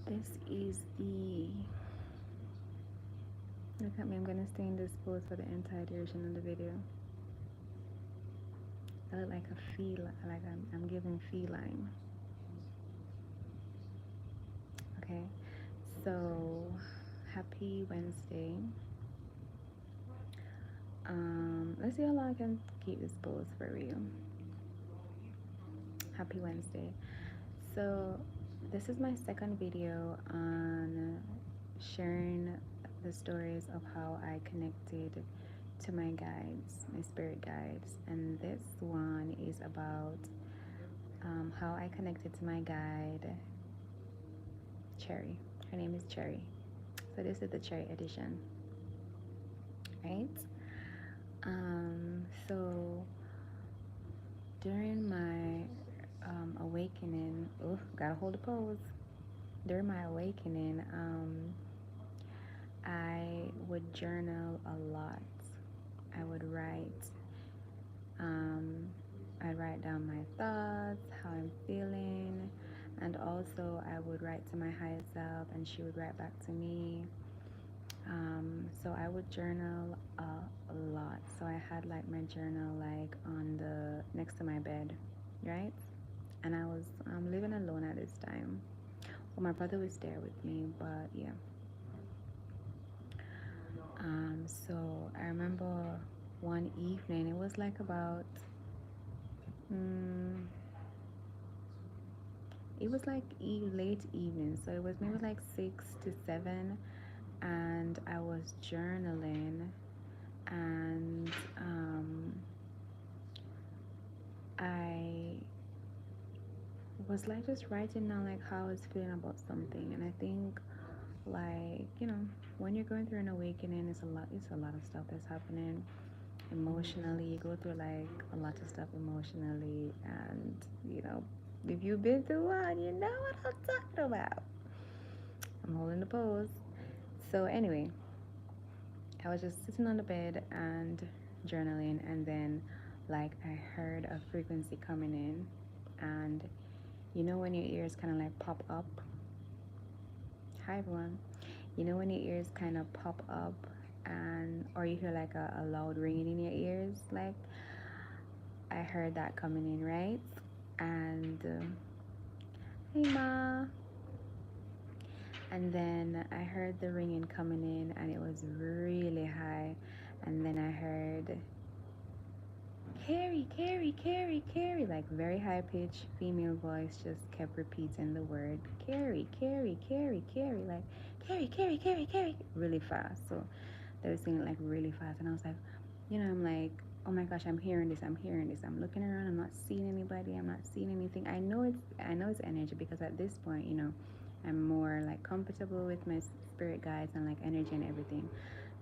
This is the, look at me, I'm gonna stay in this pose for the entire duration of the video. I look like a feline, like I'm giving feline. Okay, so happy Wednesday. Let's see how long I can keep this pose for real. Happy Wednesday. So this is my second video on sharing the stories of how I connected to my guides, my spirit guides, and this one is about how I connected to my guide, Cherry. Her name is Cherry. So this is the Cherry edition, right? So during my awakening, oh, gotta hold the pose. During my awakening, I would journal a lot. I would write. Um, I'd write down my thoughts, how I'm feeling, and also I would write to my higher self, and she would write back to me. So I would journal a lot. So I had like my journal like on the next to my bed, right? And I was living alone at this time. Well, my brother was there with me, but yeah. So I remember one evening. It was like about mm, it was like late evening, so it was maybe like 6 to 7, and I was journaling, and I was like just writing down like how I was feeling about something. And I think, like, when you're going through an awakening, it's a lot of stuff that's happening emotionally. You go through like a lot of stuff emotionally, and if you've been through one, you know what I'm talking about. I'm holding the pose. So anyway, I was just sitting on the bed and journaling, and then like I heard a frequency coming in, and when your ears kind of like pop up. Hi everyone. When your ears kind of pop up, and or you hear like a loud ringing in your ears, like I heard that coming in, right? And hey ma. And then I heard the ringing coming in, and it was really high. And then I heard Carrie, Carrie, Carrie, Carrie, like very high pitched female voice just kept repeating the word Carrie, Carrie, Carrie, Carrie, like Carrie, Carrie, Carrie, Carrie, really fast. So they were saying it like really fast, and I was like, I'm like, oh my gosh, I'm hearing this, I'm hearing this. I'm looking around, I'm not seeing anybody, I'm not seeing anything. I know it's energy, because at this point, I'm more like comfortable with my spirit guides and like energy and everything.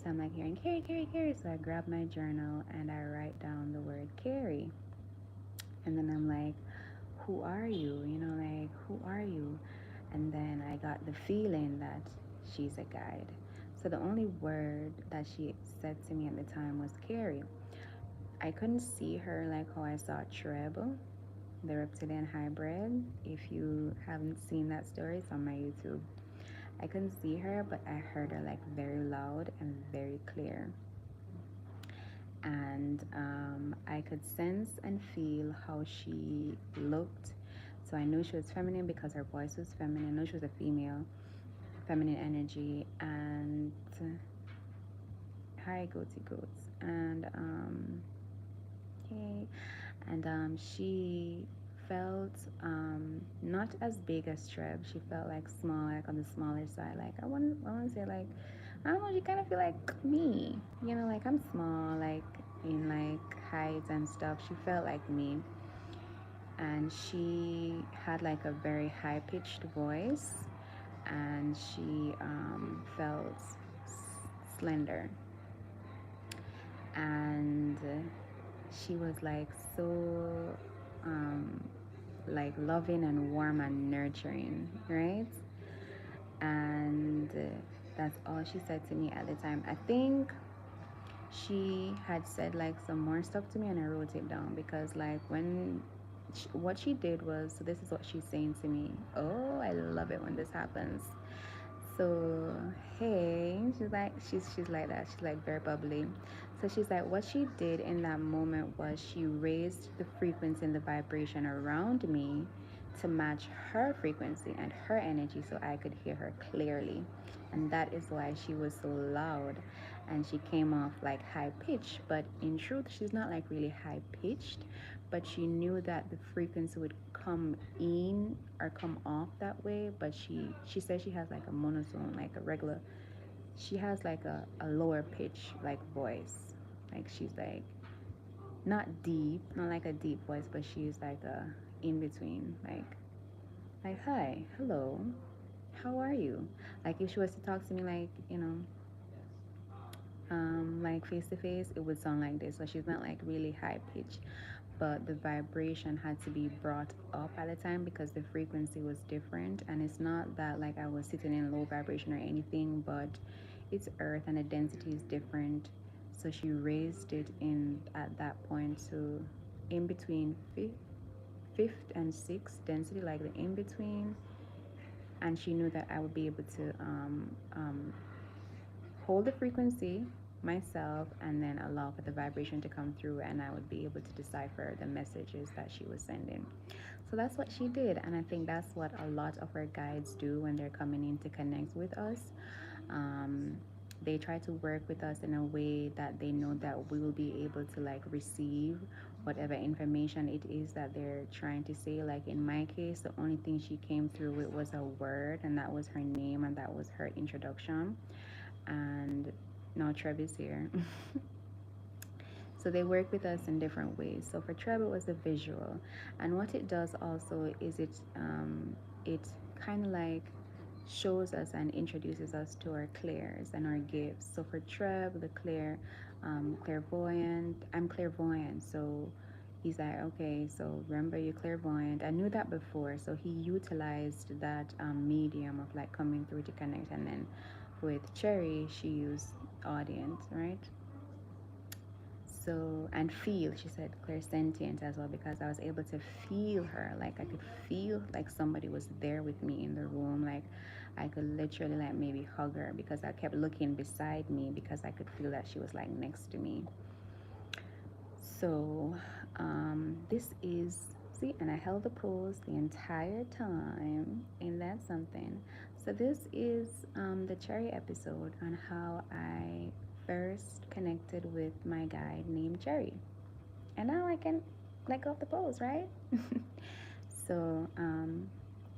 So I'm like hearing Carrie, Carrie, Carrie. So I grab my journal and I write down the word Carrie. And then I'm like, who are you? Like, who are you? And then I got the feeling that she's a guide. So the only word that she said to me at the time was Carrie. I couldn't see her like how I saw Treb, the reptilian hybrid. If you haven't seen that story, it's on my YouTube. I couldn't see her, but I heard her like very loud and very clear. And I could sense and feel how she looked. So I knew she was feminine because her voice was feminine. I knew she was a female, feminine energy. And hi, goaty goats. And hey, and she felt not as big as Treb. She felt like small, like on the smaller side. Like I want to say like, I don't know. She kind of feel like me, like I'm small, like in like height and stuff. She felt like me, and she had like a very high pitched voice, and she felt slender, and she was like so like loving and warm and nurturing, right? And that's all she said to me at the time. I think she had said like some more stuff to me, and I wrote it down, because like when what she did was, so this is what she's saying to me. Oh, I love it when this happens. So, hey, she's like that. She's like very bubbly. So she's like, what she did in that moment was she raised the frequency and the vibration around me to match her frequency and her energy so I could hear her clearly. And that is why she was so loud and she came off like high pitched. But in truth, she's not like really high pitched, but she knew that the frequency would come in or come off that way. But she says she has like a monotone, like a regular, she has like a lower pitch like voice, like she's like not deep, not like a deep voice, but she's like a in between, like hi, hello, how are you, like if she was to talk to me like, like face to face, it would sound like this. So she's not like really high pitched, but the vibration had to be brought up at the time because the frequency was different. And it's not that like I was sitting in low vibration or anything, but it's earth and the density is different. So she raised it in at that point to in between fifth and sixth density, like the in between. And she knew that I would be able to hold the frequency myself and then allow for the vibration to come through, and I would be able to decipher the messages that she was sending. So that's what she did, and I think that's what a lot of our guides do when they're coming in to connect with us. um, they try to work with us in a way that they know that we will be able to like receive whatever information it is that they're trying to say. Like in my case, the only thing she came through with was a word, and that was her name, and that was her introduction. And now Trev is here. So they work with us in different ways. So for Trev, it was a visual, and what it does also is it kind of like shows us and introduces us to our clairs and our gifts. So for Trev, the clairvoyant, I'm clairvoyant. So he's like, okay, so remember you're clairvoyant. I knew that before, so he utilized that medium of like coming through to connect. And then with Cherry, she used audience, right? So, and feel, she said clairsentient as well, because I was able to feel her. Like I could feel like somebody was there with me in the room. Like I could literally like maybe hug her because I kept looking beside me because I could feel that she was like next to me. So this is, see, and I held the pose the entire time. Ain't that something? So this is the Cherry episode on how I first connected with my guide named Cherry. And now I can let go of the pose, right? So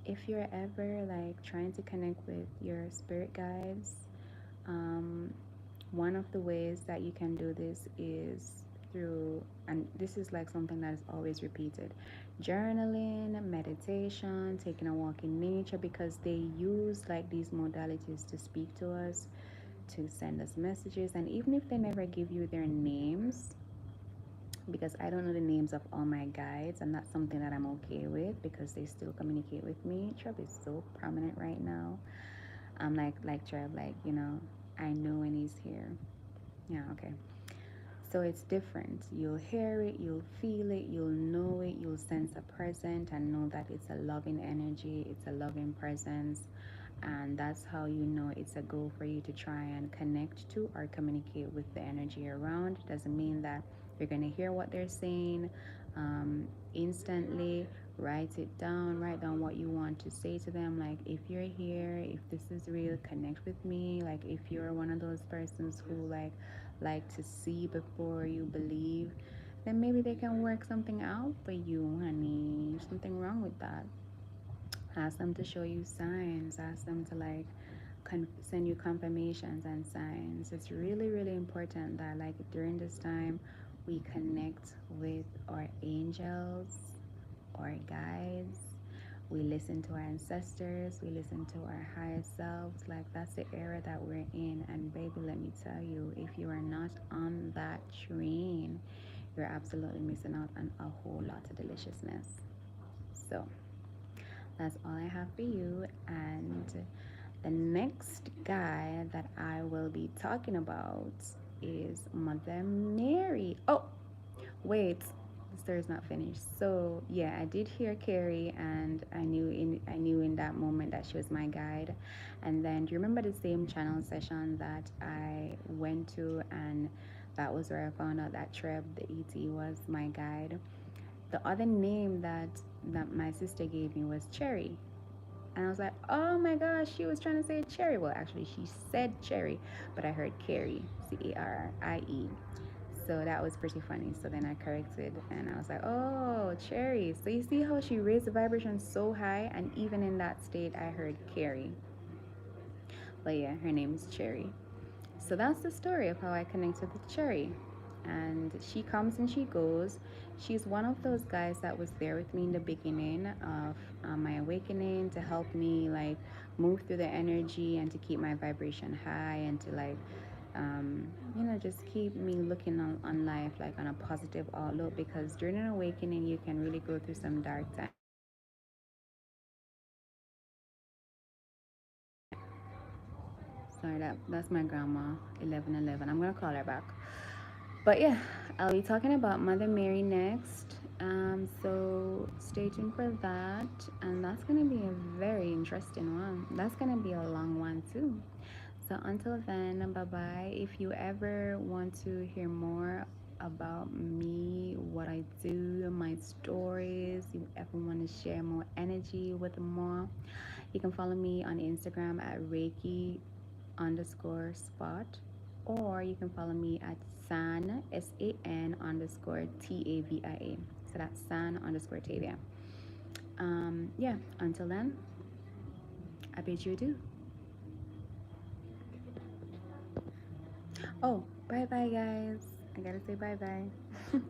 if you're ever like trying to connect with your spirit guides, um, one of the ways that you can do this is through, and this is like something that is always repeated, journaling, meditation, taking a walk in nature, because they use like these modalities to speak to us, to send us messages. And even if they never give you their names, because I don't know the names of all my guides, and that's something that I'm okay with because they still communicate with me. Trev is so prominent right now. I'm like Trev, like, I know when he's here. Yeah, okay. So it's different. You'll hear it, you'll feel it, you'll know it, you'll sense a present and know that it's a loving energy, it's a loving presence. And that's how you know it's a goal for you to try and connect to or communicate with the energy around. It doesn't mean that you're going to hear what they're saying instantly. Write down what you want to say to them. Like, if you're here, if this is real, connect with me. Like, if you're one of those persons who like to see before you believe, then maybe they can work something out for you, honey. There's something wrong with that. Ask them to show you signs. Ask them to like send you confirmations and signs. It's really, really important that like during this time we connect with our angels, our guides. We listen to our ancestors. We listen to our highest selves. Like that's the era that we're in. And baby, let me tell you, if you are not on that train, you're absolutely missing out on a whole lot of deliciousness. So that's all I have for you. And the next guy that I will be talking about is Mother Mary. Oh, wait. the story's not finished. So yeah, I did hear Carrie, and I knew in that moment that she was my guide. And then do you remember the same channel session that I went to, and that was where I found out that Treb, the ET, was my guide. The other name that my sister gave me was Cherry. And I was like, oh my gosh, she was trying to say cherry. Well, actually, she said cherry, but I heard Carrie, Carie. So that was pretty funny. So then I corrected and I was like, oh, cherry. So you see how she raised the vibration so high, and even in that state, I heard Carrie. But yeah, her name is Cherry. So that's the story of how I connected with Cherry. And she comes and she goes. She's one of those guys that was there with me in the beginning of my awakening to help me like move through the energy and to keep my vibration high and to like just keep me looking on life like on a positive outlook, because during an awakening you can really go through some dark times, and it's really important to have someone to hold your hand. Sorry, that's my grandma, 1111. I'm gonna call her back. But yeah, I'll be talking about Mother Mary next. So stay tuned for that, and that's gonna be a very interesting one. That's gonna be a long one too. So until then, bye bye. If you ever want to hear more about me, what I do, my stories, you ever want to share more energy with more, you can follow me on Instagram at Reiki underscore spot, or you can follow me at san underscore Tavia. So that's san underscore Tavia. Yeah, until then, I bid you adieu. Oh, bye bye, guys. I gotta say bye bye.